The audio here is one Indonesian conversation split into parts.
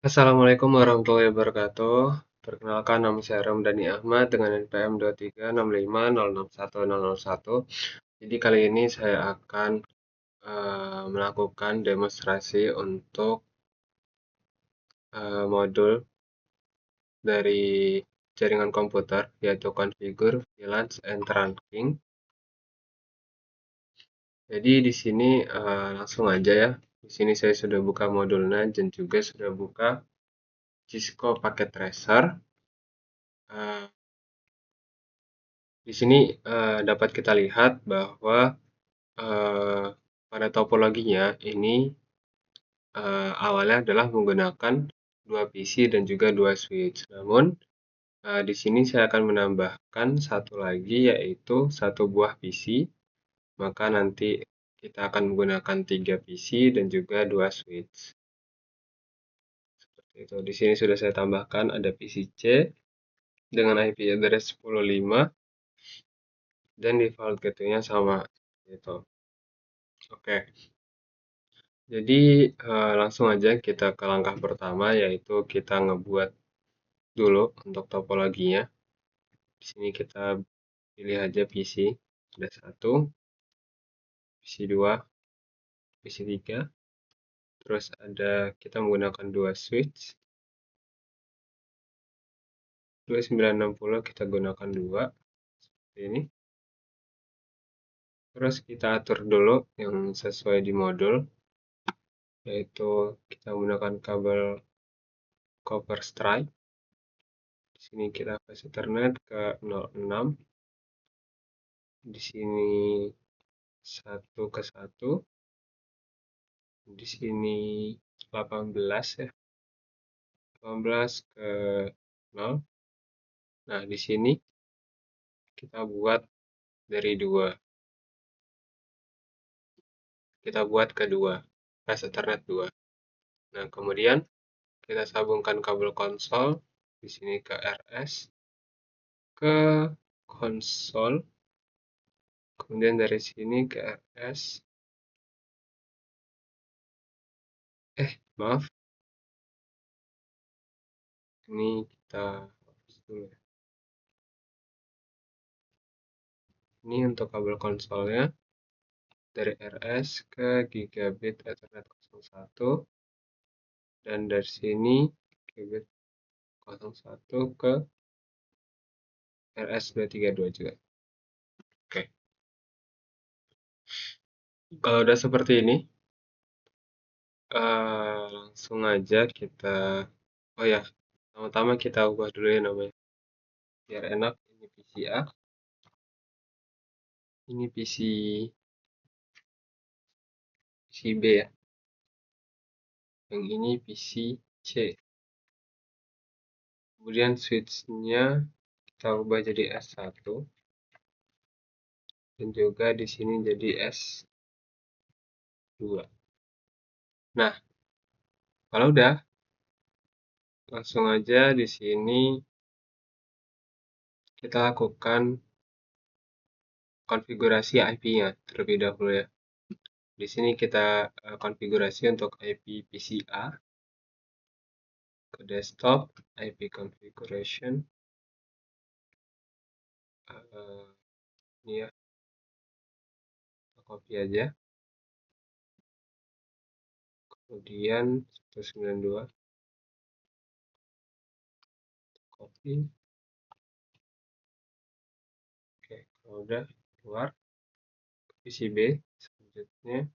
Assalamualaikum warahmatullahi wabarakatuh. Perkenalkan, nama saya Ramdhani Ahmad dengan NPM 2365061001. Jadi kali ini saya akan melakukan demonstrasi untuk modul dari jaringan komputer, yaitu Configure, VLANs, and Trunking. Jadi di sini langsung aja ya. Di sini saya sudah buka modulnya dan juga sudah buka Cisco Packet Tracer. Di sini dapat kita lihat bahwa pada topologinya ini awalnya adalah menggunakan dua PC dan juga dua switch. Namun di sini saya akan menambahkan satu lagi, yaitu satu buah PC. Maka nanti kita akan menggunakan 3 PC dan juga dua switch. Seperti itu. Di sini sudah saya tambahkan ada PC C dengan IP address 10.5 dan default gateway-nya sama. Gitu. Oke. Jadi langsung aja kita ke langkah pertama, yaitu kita ngebuat dulu untuk topologinya. Di sini kita pilih aja PC, ada satu, PC 2, PC 3, terus ada kita menggunakan dua switch, 2960 kita gunakan dua, seperti ini. Terus kita atur dulu yang sesuai di modul, yaitu kita menggunakan kabel copper stripe. Di sini kita kasih Ethernet ke 06. Di sini 1 ke 1. Di sini 18 ya. 18 ke 0. Nah, di sini kita buat dari 2. Kita buat ke 2. Flash Ethernet 2. Nah, kemudian kita sambungkan kabel konsol di sini ke RS, ke konsol. Kemudian dari sini ke RS. Maaf. Ini kita hapus dulu ya. Ini untuk kabel konsolnya dari RS ke gigabit Ethernet 01, dan dari sini gigabit 01 ke RS232 juga. Oke. Kalau udah seperti ini, langsung aja kita, oh ya, pertama-tama kita ubah dulu ya namanya, biar enak. Ini PC A, ini PC B ya, yang ini PC C. Kemudian switch-nya kita ubah jadi S1, dan juga di sini jadi S2. Nah, kalau udah, langsung aja di sini kita lakukan konfigurasi IP-nya terlebih dahulu ya. Di sini kita konfigurasi untuk IP PC A, ke desktop, IP configuration, ini ya, kita copy aja. Kemudian 192, copy. Oke, kalau udah keluar, ke PC B selanjutnya.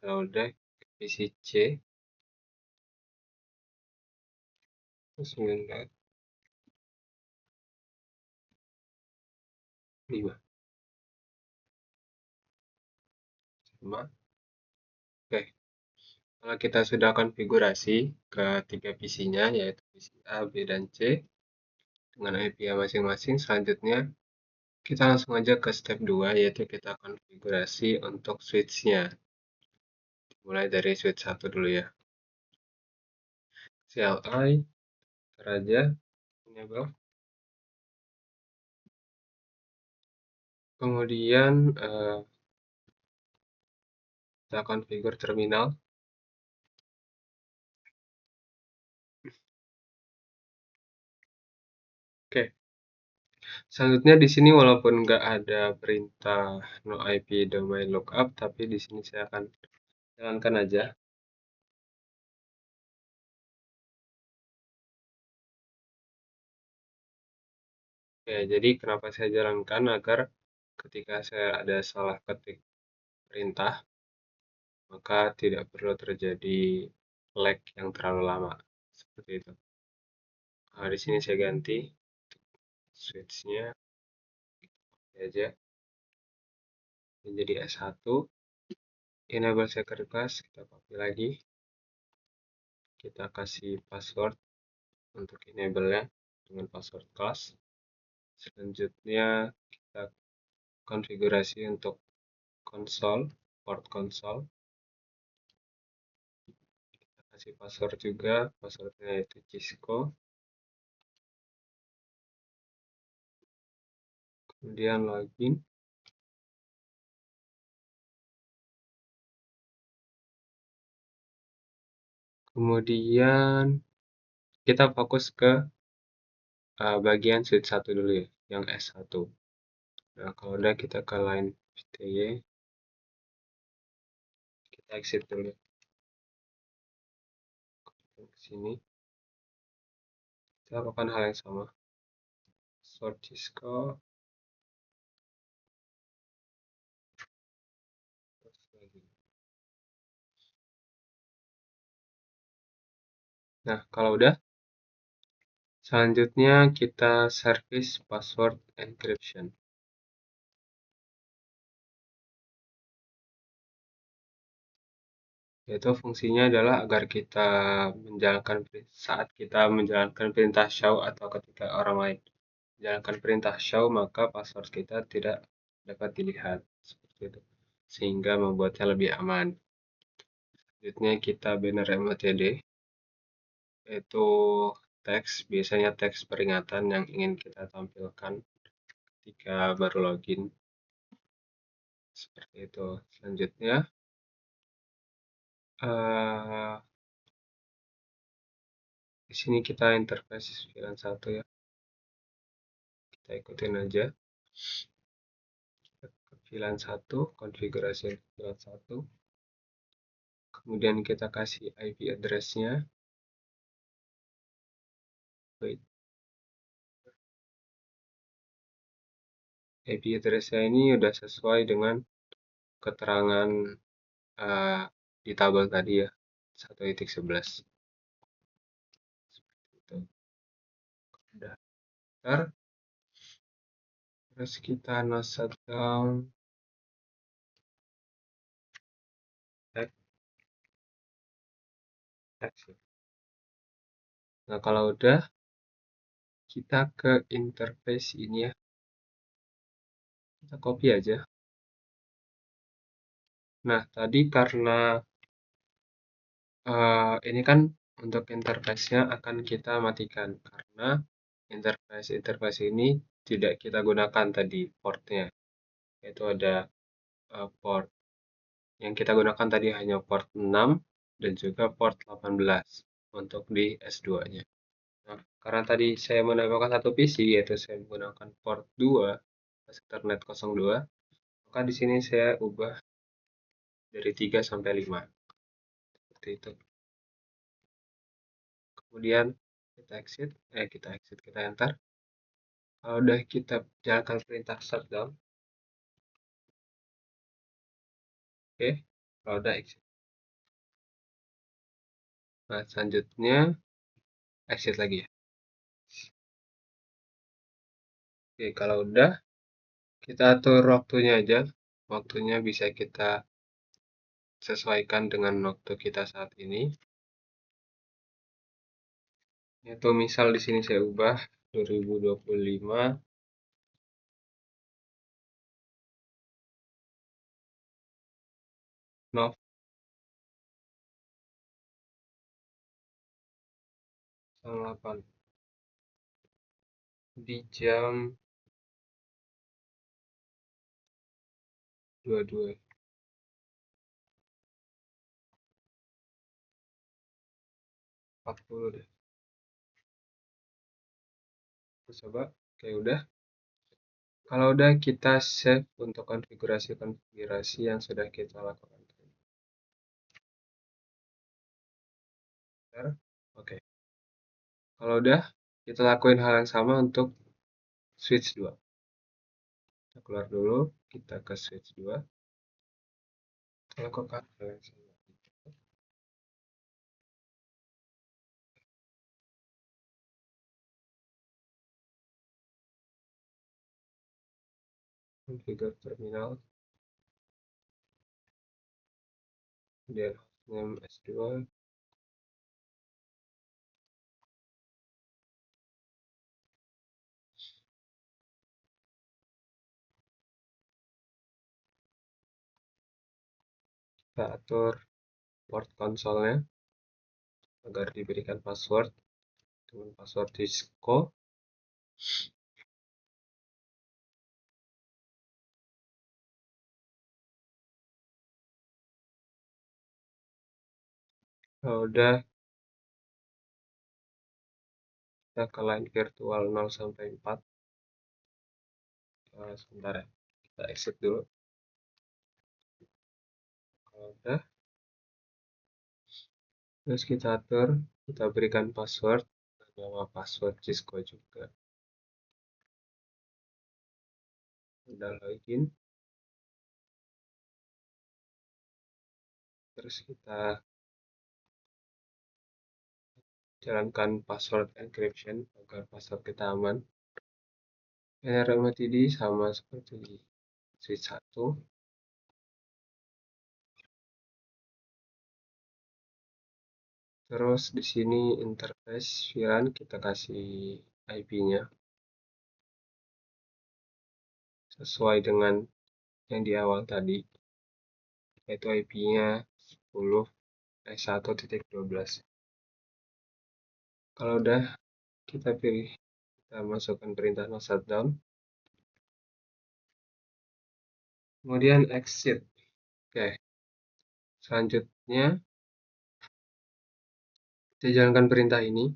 Kalau udah, ke PC C, 95 sama. Oke, kalau kita sudah konfigurasi ke 3 PC-nya, yaitu PC A, B, dan C dengan IP masing-masing, selanjutnya kita langsung aja ke step 2, yaitu kita konfigurasi untuk switch-nya. Mulai dari switch 1 dulu ya. CLI, aja. enable. Kemudian kita configure terminal. Oke. Selanjutnya di sini walaupun nggak ada perintah no IP domain lookup, tapi di sini saya akan jalankan aja. Oke, jadi kenapa saya jalankan agar ketika saya ada salah ketik perintah, maka tidak perlu terjadi lag yang terlalu lama. Seperti itu. Nah, di sini saya ganti switch-nya aja menjadi S1. Enable secret class, kita copy lagi. Kita kasih password untuk enable-nya dengan password class. Selanjutnya kita konfigurasi untuk konsol, port konsol. Kita kasih password juga, passwordnya itu Cisco. Kemudian login. Kemudian kita fokus ke bagian switch 1 dulu ya, yang S1. Nah, kalau udah kita ke line VTY, kita exit dulu ke sini. Kita lakukan hal yang sama. Sort Cisco. Nah, kalau udah, selanjutnya kita service password encryption. Yaitu fungsinya adalah agar kita menjalankan saat kita menjalankan perintah show atau ketika orang lain menjalankan perintah show, maka password kita tidak dapat dilihat seperti itu, sehingga membuatnya lebih aman. Selanjutnya kita banner MOTD, yaitu teks, biasanya teks peringatan yang ingin kita tampilkan ketika baru login. Seperti itu. Selanjutnya di sini kita interface VLAN 1 ya. Kita ikutin aja. VLAN 1, konfigurasi VLAN 1. Kemudian kita kasih IP address-nya. IP address-nya ini udah sesuai dengan keterangan di tabel tadi ya, 1.11. Seperti itu. Udah. Terus kita no shutdown. Exit. Nah, kalau udah, kita ke interface ini ya. Kita copy aja. Nah, tadi karena ini kan untuk interface-nya akan kita matikan karena interface ini tidak kita gunakan tadi portnya, yaitu ada port yang kita gunakan tadi hanya port 6 dan juga port 18 untuk di S2-nya. Nah, karena tadi saya menambahkan satu PC, yaitu saya menggunakan port 2 Ethernet 02, maka di sini saya ubah dari 3 sampai 5. Seperti itu. Kemudian kita enter. Kalau udah kita jalankan perintah shutdown. Oke, kalau udah exit. Nah, selanjutnya exit lagi ya. Oke, kalau udah kita atur waktunya aja. Waktunya bisa kita sesuaikan dengan waktu kita saat ini. Yaitu misal di sini saya ubah 2025 Nov 8. di jam 22. 40 deh. Kita coba. Oke, udah. Kalau udah, kita save untuk konfigurasi-konfigurasi yang sudah kita lakukan. Bentar. Oke. Kalau udah, kita lakuin hal yang sama untuk switch 2. Kita keluar dulu, kita ke switch 2. Kita lakukan hal yang sama. Configure terminal. Kemudian hostname S2. Kita atur port konsolnya agar diberikan password dengan password Cisco. Kalau udah, kita ke line virtual 0 sampai 4. Sebentar ya, kita exit dulu. Kalau udah, terus kita atur, kita berikan password, nama password Cisco juga. Udah login, terus kita jalankan password encryption agar password kita aman. NRMTD sama seperti switch 1. Terus di sini interface VLAN kita kasih IP-nya sesuai dengan yang di awal tadi, yaitu IP-nya 1.12. Kalau udah, kita masukkan perintah no shutdown, kemudian exit. Oke, selanjutnya kita jalankan perintah ini.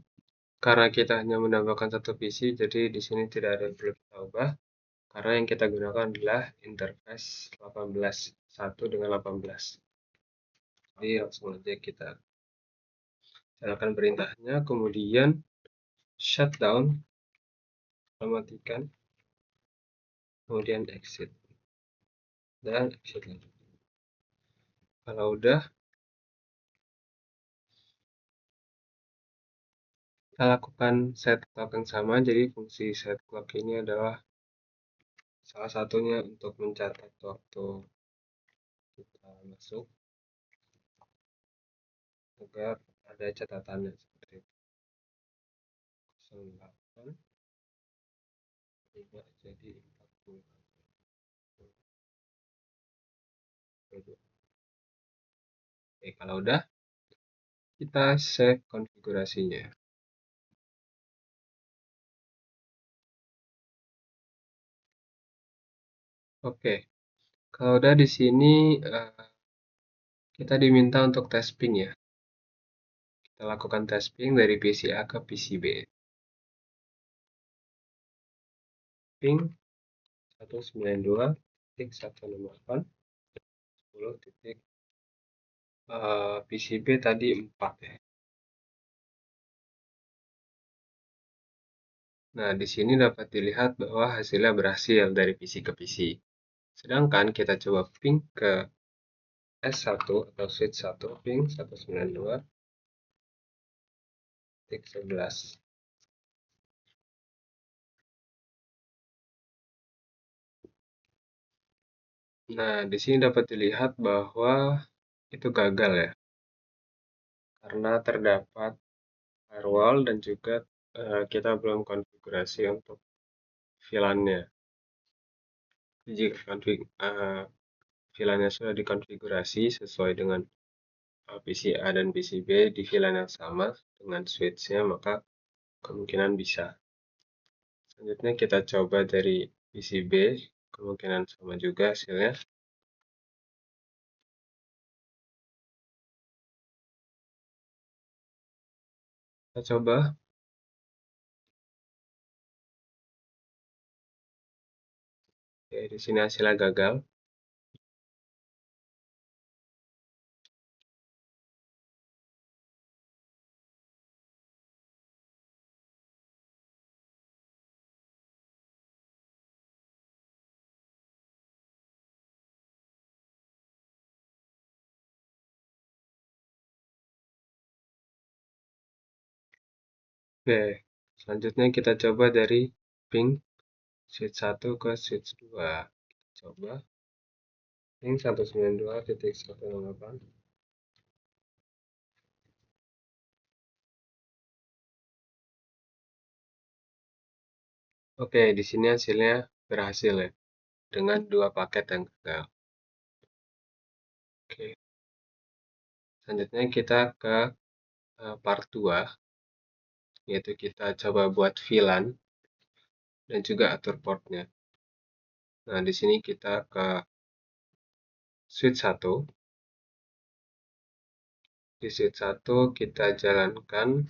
Karena kita hanya menambahkan satu PC, jadi di sini tidak ada yang perlu kita ubah. Karena yang kita gunakan adalah interface 1 dengan 18. Jadi langsung aja kita jalankan perintahnya, kemudian shutdown, matikan, kemudian exit, dan exit lagi. Kalau udah, kita lakukan set clock yang sama. Jadi fungsi set clock ini adalah salah satunya untuk mencatat waktu kita masuk agar ada catatannya seperti itu. 08 berubah jadi 40. Oke, kalau udah, kita save konfigurasinya. Oke, kalau udah di sini kita diminta untuk tes ping ya. Kita lakukan tes ping dari PC A ke PC B. Ping 192.168.10. PC B tadi 4 ya. Nah, di sini dapat dilihat bahwa hasilnya berhasil dari PC ke PC. Sedangkan kita coba ping ke S1 atau switch 1, ping 192.11. Nah, di sini dapat dilihat bahwa itu gagal ya. Karena terdapat firewall dan juga kita belum konfigurasi untuk VLAN-nya. Jika VLAN-nya sudah dikonfigurasi sesuai dengan PC A dan PC B di VLAN yang sama dengan switch-nya, maka kemungkinan bisa. Selanjutnya kita coba dari PCB, kemungkinan sama juga hasilnya. Kita coba. Oke, di sini hasilnya gagal. Oke, selanjutnya kita coba dari pink switch 1 ke switch 2. Kita coba pink 192.168. Oke, di sini hasilnya berhasil ya, dengan 2 paket yang gagal. Oke, selanjutnya kita ke part 2, yaitu kita coba buat VLAN dan juga atur portnya. Nah, di sini kita ke switch 1. Di switch 1 kita jalankan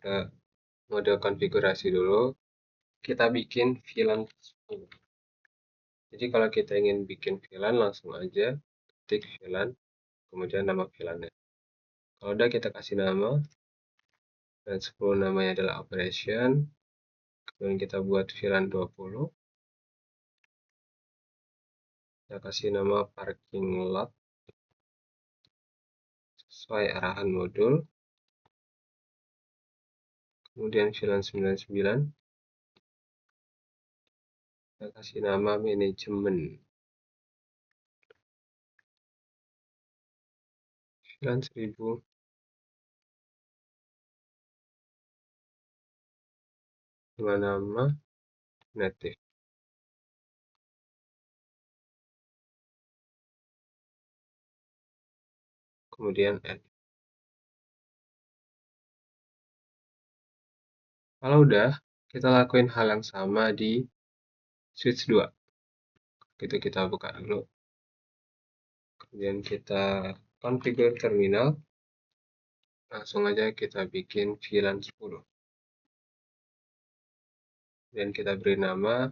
ke mode konfigurasi dulu. Kita bikin VLAN 10. Jadi kalau kita ingin bikin VLAN, langsung aja ketik VLAN, kemudian nama VLAN-nya. Kalau udah, kita kasih nama, dan 10 namanya adalah operation. Kemudian kita buat VLAN 20. Kita kasih nama parking lot sesuai arahan modul. Kemudian VLAN 99. Kita kasih nama manajemen. VLAN 1000. Dengan nama native. Kemudian add. Kalau udah, kita lakuin hal yang sama di switch 2. Gitu, kita buka dulu. Kemudian kita configure terminal. Langsung aja kita bikin VLAN 10. Dan kita beri nama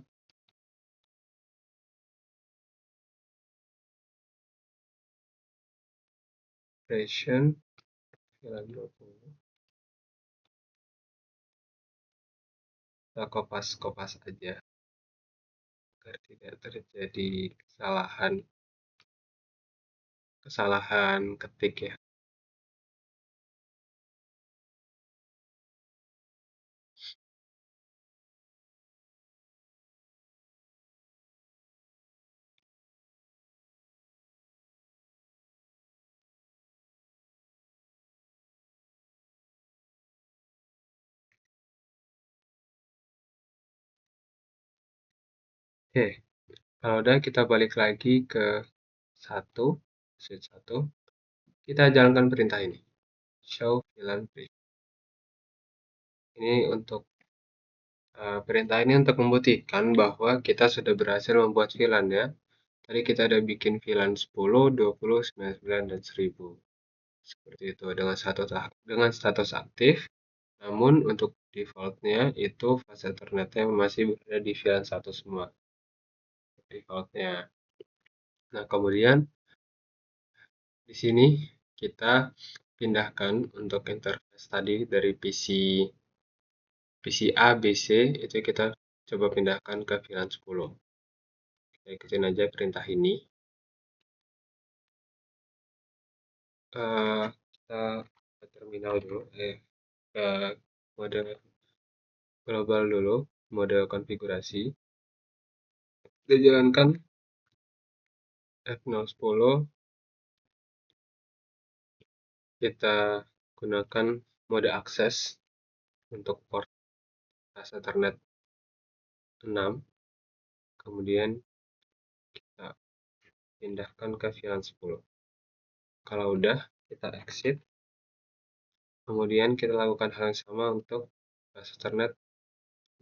operation VLAN 20. Kita kopas-kopas aja agar tidak terjadi kesalahan ketik ya. Oke, kalau udah, kita balik lagi ke switch 1. Kita jalankan perintah ini, show VLAN brief. Ini untuk perintah ini untuk membuktikan bahwa kita sudah berhasil membuat VLAN ya. Tadi kita ada bikin VLAN 10, 20, 99, dan 1000. Seperti itu, dengan status aktif. Namun untuk defaultnya itu fase Ethernetnya masih berada di VLAN 1 semua. Defaultnya. Nah, kemudian di sini kita pindahkan untuk interface tadi dari PC A, B, C, itu kita coba pindahkan ke VLAN 10. Kita ikutin aja perintah ini. Kita ke terminal dulu, ke mode global dulu, mode konfigurasi. Kita jalankan F010. Kita gunakan mode akses untuk port fase Ethernet 6. Kemudian kita pindahkan ke VLAN 10. Kalau udah, kita exit. Kemudian kita lakukan hal yang sama untuk fase Ethernet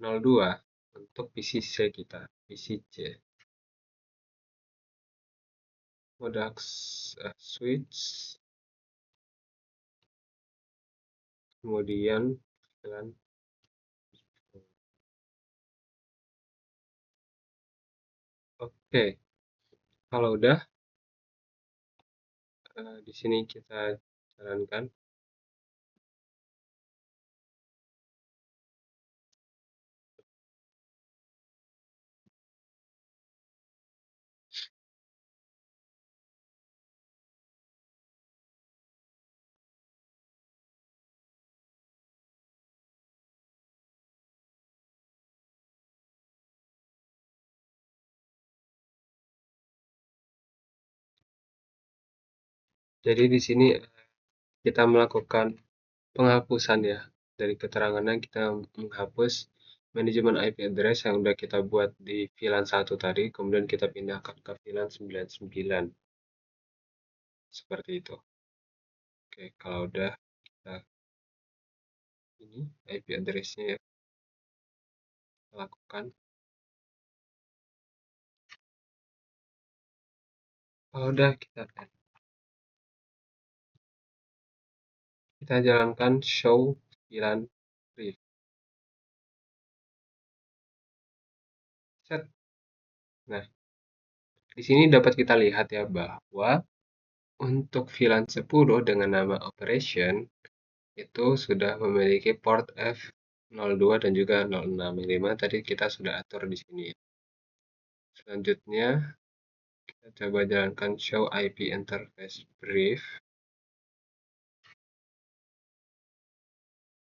02 untuk PC C kita, PC C. Mode switch, kemudian VLAN. Oke, kalau udah di sini kita jalankan. Jadi di sini kita melakukan penghapusan ya. Dari keterangannya kita menghapus manajemen IP address yang udah kita buat di VLAN 1 tadi, kemudian kita pindahkan ke VLAN 99. Seperti itu. Oke, kalau udah kita ini IP address-nya ya kita lakukan. Kalau udah kita add. Kita jalankan show VLAN brief. Set. Nah, di sini dapat kita lihat ya bahwa untuk VLAN 10 dengan nama operation itu sudah memiliki port F02 dan juga 06. Tadi kita sudah atur di sini. Selanjutnya kita coba jalankan show IP interface brief.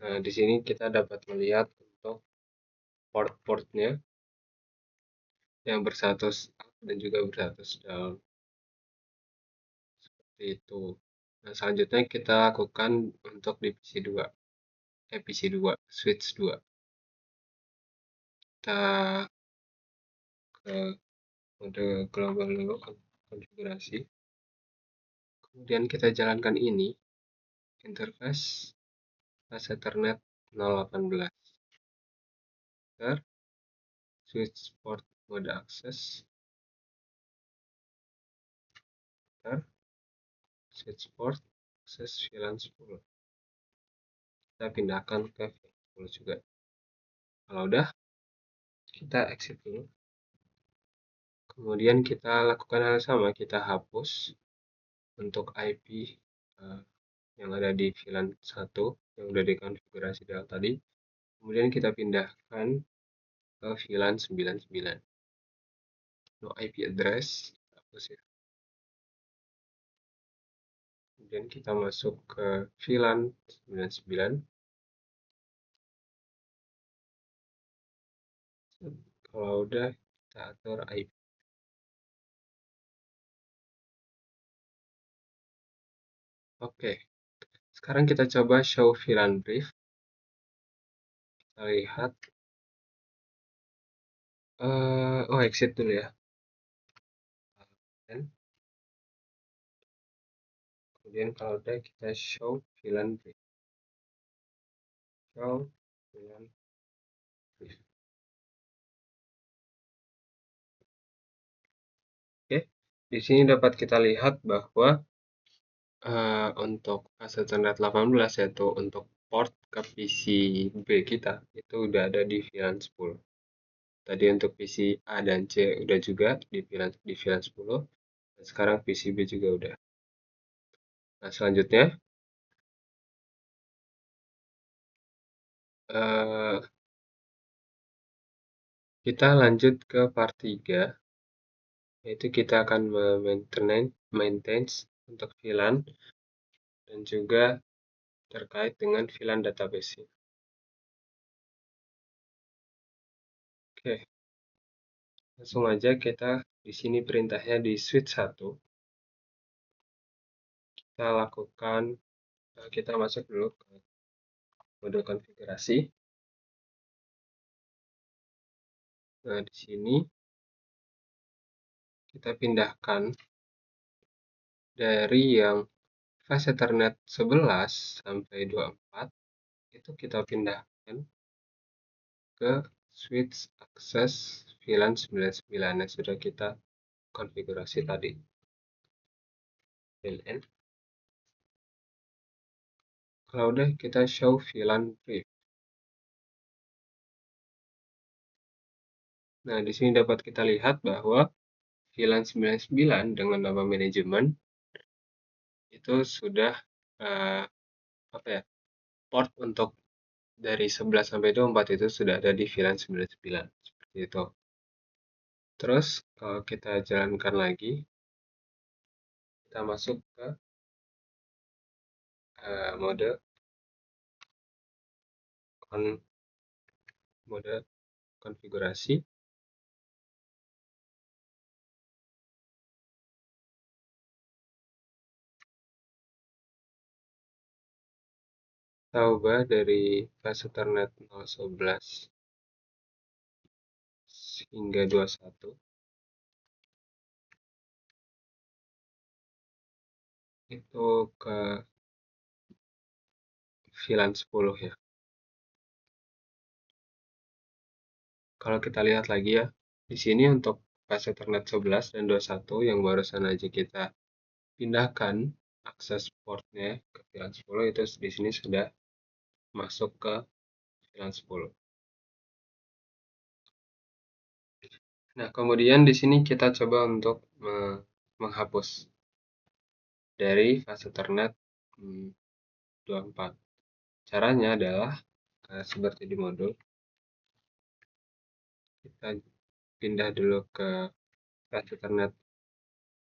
Nah, di sini kita dapat melihat untuk port-portnya yang berstatus up dan juga berstatus down. Seperti itu. Nah, selanjutnya kita lakukan untuk di PC2. PC2, switch 2. Kita ke mode global dulu, konfigurasi. Kemudian kita jalankan ini, interface flash Ethernet 018. Switch port mode access. Switch port akses VLAN 10. Kita pindahkan ke VLAN 10 juga. Kalau udah, kita exit dulu. Kemudian kita lakukan hal sama, kita hapus untuk IP yang ada di VLAN 1 yang udah dikonfigurasi tadi. Kemudian kita pindahkan ke VLAN 99. No IP address, hapus ya. Kemudian kita masuk ke VLAN 99. Kalau udah, kita atur IP. Oke, sekarang kita coba show VLAN brief. Kita lihat. Exit dulu ya. Kemudian kalau udah kita show VLAN brief. Show VLAN brief. Oke, di sini dapat kita lihat bahwa untuk fase Ethernet 18 yaitu untuk port ke PC B kita itu udah ada di VLAN 10. Tadi untuk PC A dan C udah juga di VLAN 10. Dan sekarang PC B juga udah. Nah, selanjutnya kita lanjut ke part 3, yaitu kita akan maintain untuk VLAN dan juga terkait dengan VLAN database. Oke, langsung aja kita di sini perintahnya di switch 1. Kita lakukan, kita masuk dulu ke mode konfigurasi. Nah, di sini kita pindahkan dari yang fase Ethernet 11 sampai 24 itu kita pindahkan ke switch access VLAN 99 yang sudah kita konfigurasi tadi. VLAN. Kalau udah, kita show VLAN brief. Nah, di sini dapat kita lihat bahwa VLAN 99 dengan nama manajemen itu sudah port untuk dari 11 sampai 24 itu sudah ada di VLAN 99 seperti itu. Terus kalau kita jalankan lagi, kita masuk ke mode konfigurasi. Kita ubah dari fase Ethernet 011 hingga 21 itu ke VLAN 10 ya. Kalau kita lihat lagi ya, di sini untuk fase Ethernet 11 dan 21 yang barusan aja kita pindahkan akses portnya ke VLAN 10 itu di sini sudah masuk ke VLAN 10. Nah, kemudian di sini kita coba untuk menghapus dari fase Ethernet 24. Caranya adalah seperti di modul. Kita pindah dulu ke fase Ethernet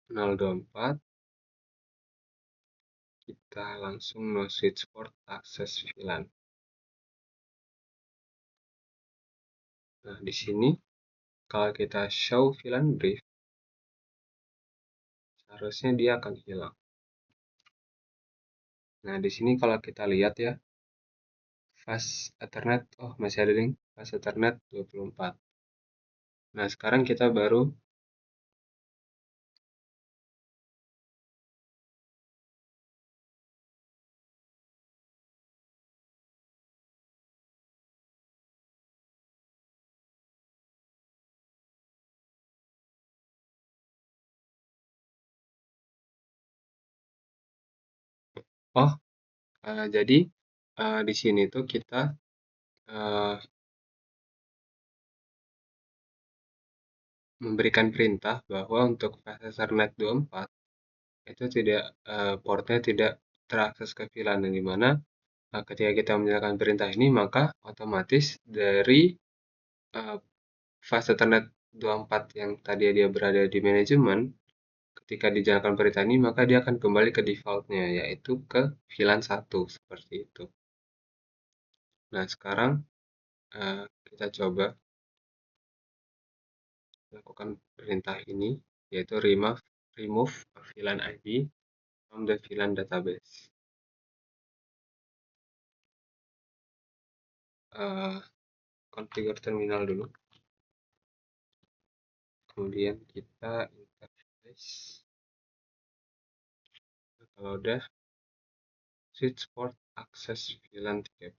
024. Kita langsung no switch port access VLAN. Nah, di sini kalau kita show VLAN brief, seharusnya dia akan hilang. Nah, di sini kalau kita lihat ya, fase Ethernet, oh masih ada nih, fase Ethernet 24. Nah, sekarang kita baru jadi di sini tuh kita memberikan perintah bahwa untuk fase Ethernet 24 itu tidak portnya tidak terakses ke VLAN, yang dimana ketika kita menjalankan perintah ini maka otomatis dari fase Ethernet 24 yang tadi dia berada di manajemen, ketika dijalankan perintah ini maka dia akan kembali ke defaultnya, yaitu ke VLAN 1 seperti itu. Nah, sekarang kita coba lakukan perintah ini, yaitu remove VLAN ID from the VLAN database. Configure terminal dulu, kemudian kita interface. Kalau udah, switch port access VLAN 30.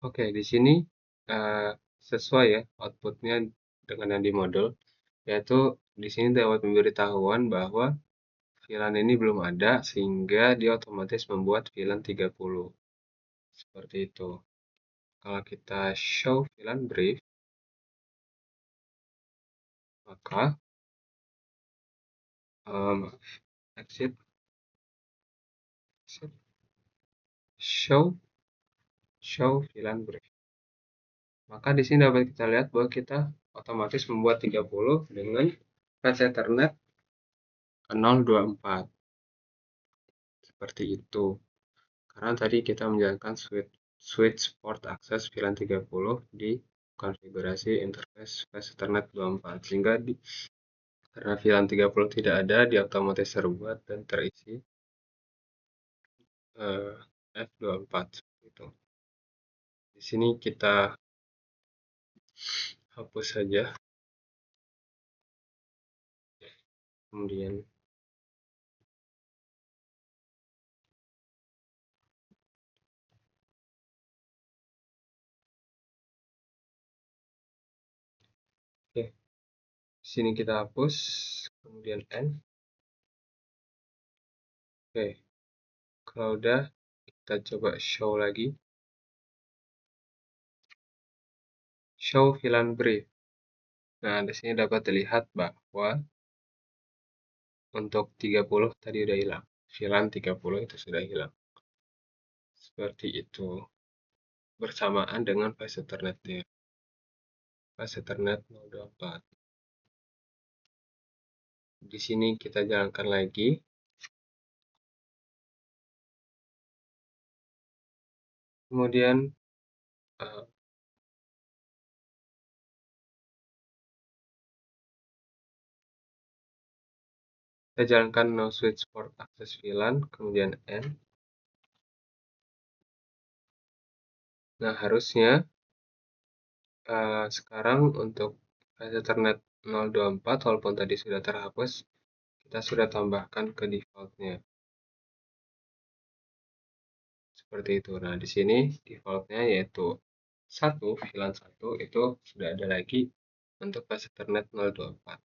Oke, di sini sesuai ya outputnya dengan yang di modul, yaitu di sini dapat memberitahuan bahwa VLAN ini belum ada sehingga dia otomatis membuat VLAN 30. Seperti itu. Kalau kita show VLAN brief, maka exit show VLAN brief. Maka di sini dapat kita lihat bahwa kita otomatis membuat 30 dengan fase Ethernet 024. Seperti itu. Karena tadi kita menjalankan switch port access VLAN 30 di konfigurasi interface fase Ethernet 24, sehingga karena VLAN 30 tidak ada, dia otomatis terbuat dan terisi F24 itu. Di sini kita hapus saja, kemudian sini kita hapus, kemudian N. Oke, kalau udah kita coba show lagi. Show VLAN brief. Nah, di sini dapat dilihat bahwa untuk 30 tadi udah hilang. VLAN 30 itu sudah hilang. Seperti itu. Bersamaan dengan flash Ethernet-nya. Flash Ethernet 024. Di sini kita jalankan lagi. Kemudian kita jalankan no switch port access VLAN, kemudian N. Nah, harusnya sekarang untuk flash Ethernet 024, walaupun tadi sudah terhapus, kita sudah tambahkan ke defaultnya. Seperti itu. Nah, di sini defaultnya yaitu 1, VLAN 1 itu sudah ada lagi untuk flash Ethernet 024.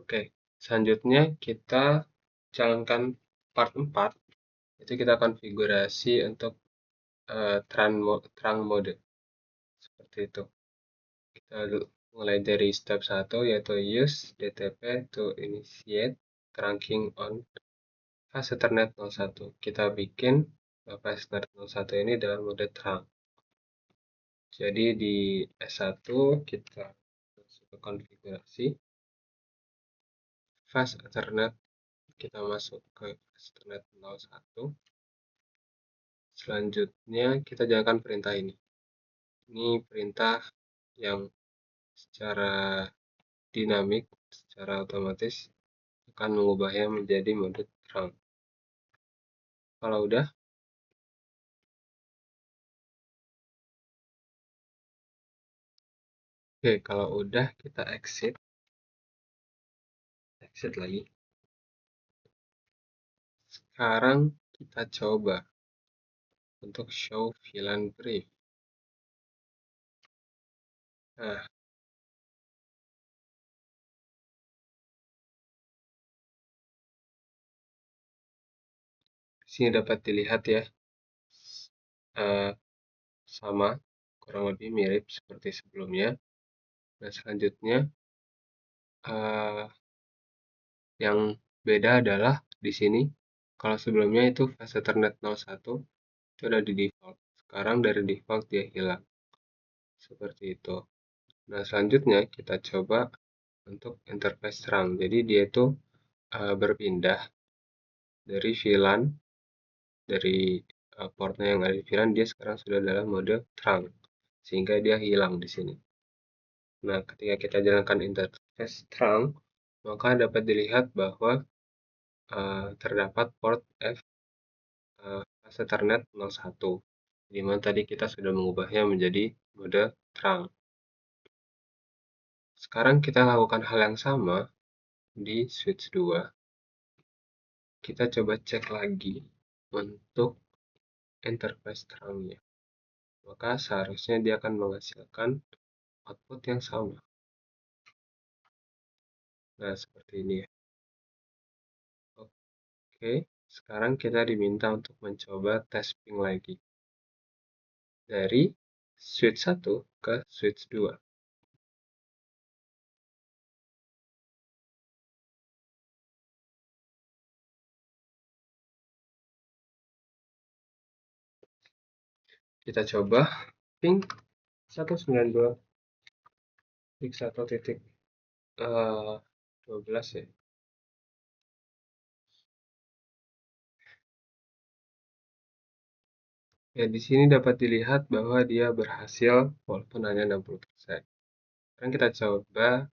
Oke, selanjutnya kita jalankan part 4, itu kita konfigurasi untuk terang mode. Seperti itu. Kita mulai dari step 1, yaitu use DTP to initiate trunking on flash Ethernet 01. Kita bikin flash Ethernet 01 ini dalam mode terang. Jadi di S1 kita masuk ke konfigurasi flash Ethernet, kita masuk ke flash Ethernet 01. Selanjutnya kita jalankan perintah ini. Ini perintah yang secara dinamik, secara otomatis akan mengubahnya menjadi mode terang. Kalau udah, oke, kalau udah kita exit lagi. Sekarang kita coba untuk show VLAN brief. Nah, sini dapat dilihat ya, sama, kurang lebih mirip seperti sebelumnya. Nah, selanjutnya yang beda adalah di sini, kalau sebelumnya itu flash Ethernet 01 itu ada di default. Sekarang dari default dia hilang. Seperti itu. Nah, selanjutnya kita coba untuk interface terang. Jadi dia itu berpindah dari VLAN, dari portnya yang ada di VLAN, dia sekarang sudah dalam mode terang, sehingga dia hilang di sini. Nah, ketika kita jalankan interface terang, maka dapat dilihat bahwa terdapat port F flash Ethernet 01, di mana tadi kita sudah mengubahnya menjadi mode terang. Sekarang kita lakukan hal yang sama di switch 2. Kita coba cek lagi untuk interface terangnya. Maka seharusnya dia akan menghasilkan output yang sama. Nah, seperti ini ya. Oke, sekarang kita diminta untuk mencoba tes ping lagi. Dari switch 1 ke switch 2. Kita coba ping 192.1.12 ya. Ya, di sini dapat dilihat bahwa dia berhasil walaupun hanya 60%. Sekarang kita coba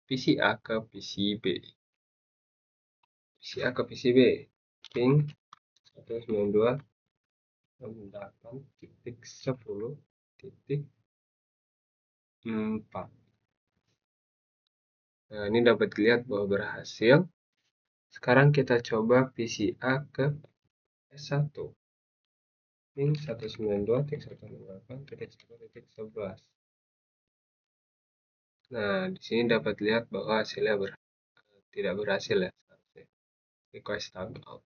PCA ke PCB. PCA ke PCB. Ping 192.168.10.4. Nah, ini dapat dilihat bahwa berhasil. Sekarang kita coba PCA ke S1. Ping 192.168.1.11. Nah, di sini dapat lihat bahwa hasilnya tidak berhasil ya. Request timeout.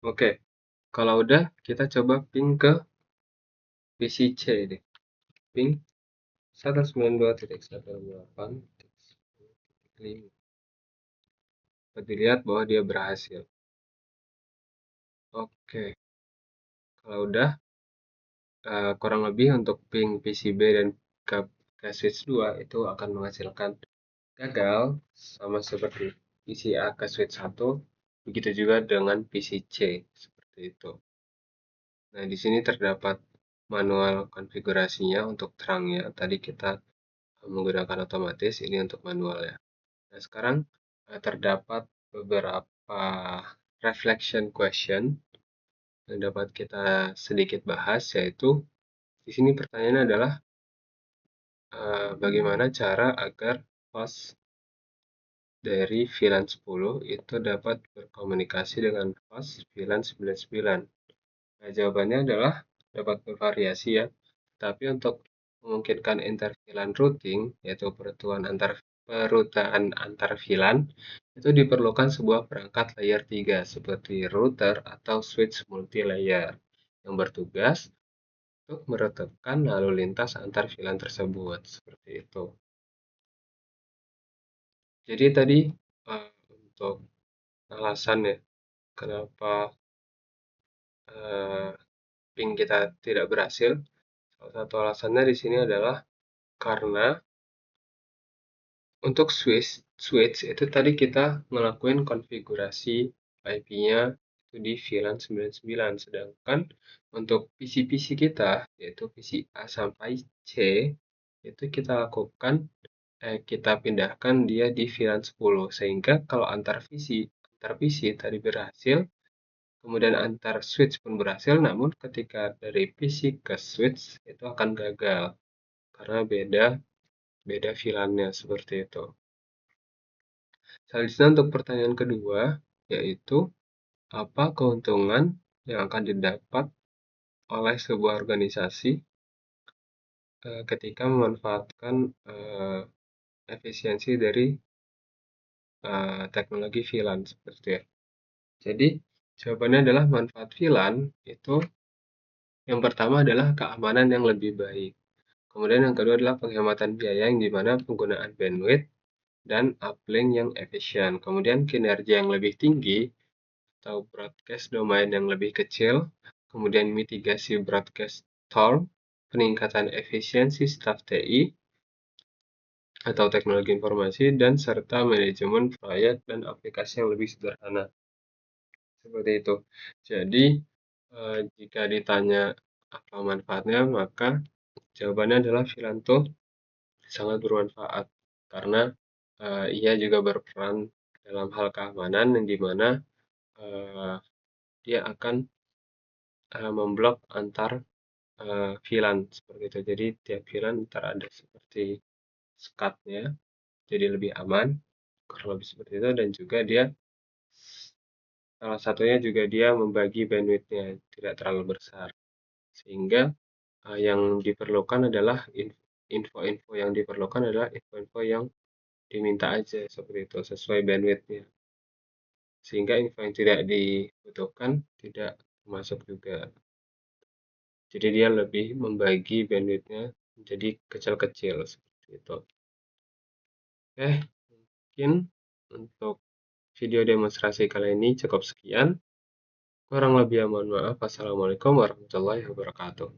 Oke, kalau udah kita coba ping ke PC C deh. Ping 192.168.10.5. Dapat dilihat bahwa dia berhasil. Oke, kalau udah kurang lebih untuk ping PCB dan ke switch 2 itu akan menghasilkan gagal sama seperti PC A ke switch 1, begitu juga dengan PC C seperti itu. Nah, di sini terdapat manual konfigurasinya untuk terangnya. Tadi kita menggunakan otomatis, ini untuk manual ya. Nah, sekarang terdapat beberapa reflection question yang dapat kita sedikit bahas, yaitu di sini pertanyaannya adalah bagaimana cara agar fast dari VLAN 10 itu dapat berkomunikasi dengan fast VLAN 99. Nah, jawabannya adalah dapat bervariasi ya, tapi untuk memungkinkan inter-VLAN routing, yaitu perutaan antar VLAN, itu diperlukan sebuah perangkat layer 3 seperti router atau switch multi-layer yang bertugas untuk meretapkan lalu lintas antar VLAN tersebut, seperti itu. Jadi tadi untuk alasan ya, kenapa ping kita tidak berhasil, salah satu alasannya di sini adalah karena untuk switch itu tadi kita ngelakuin konfigurasi IP-nya itu di VLAN 99, sedangkan untuk PC-PC kita, yaitu PC A sampai C, itu kita pindahkan dia di VLAN 10, sehingga kalau antar PC tadi berhasil, kemudian antar switch pun berhasil, namun ketika dari PC ke switch itu akan gagal karena beda VLAN-nya seperti itu. Selanjutnya untuk pertanyaan kedua, yaitu apa keuntungan yang akan didapat oleh sebuah organisasi ketika memanfaatkan efisiensi dari teknologi VLAN seperti itu ya. Jadi jawabannya adalah manfaat VLAN itu yang pertama adalah keamanan yang lebih baik. Kemudian yang kedua adalah penghematan biaya yang dimana penggunaan bandwidth dan uplink yang efisien. Kemudian kinerja yang lebih tinggi atau broadcast domain yang lebih kecil. Kemudian mitigasi broadcast stall, peningkatan efisiensi staf TI atau teknologi informasi, dan serta manajemen proyek dan aplikasi yang lebih sederhana. Seperti itu. Jadi, jika ditanya apa manfaatnya, maka jawabannya adalah Filanto sangat bermanfaat karena ia juga berperan dalam hal keamanan yang dimana dia akan memblok antar VLAN seperti itu. Jadi tiap VLAN ntar ada seperti sekatnya, jadi lebih aman kurang lebih seperti itu, dan juga dia salah satunya juga dia membagi bandwidth-nya tidak terlalu besar, sehingga yang diperlukan adalah info-info yang diperlukan adalah info-info yang diminta aja seperti itu sesuai bandwidth-nya, sehingga info yang tidak dibutuhkan tidak masuk juga. Jadi dia lebih membagi bandwidth-nya menjadi kecil-kecil seperti itu. Oke, mungkin untuk video demonstrasi kali ini cukup sekian. Kurang lebih mohon maaf. Wassalamualaikum warahmatullahi wabarakatuh.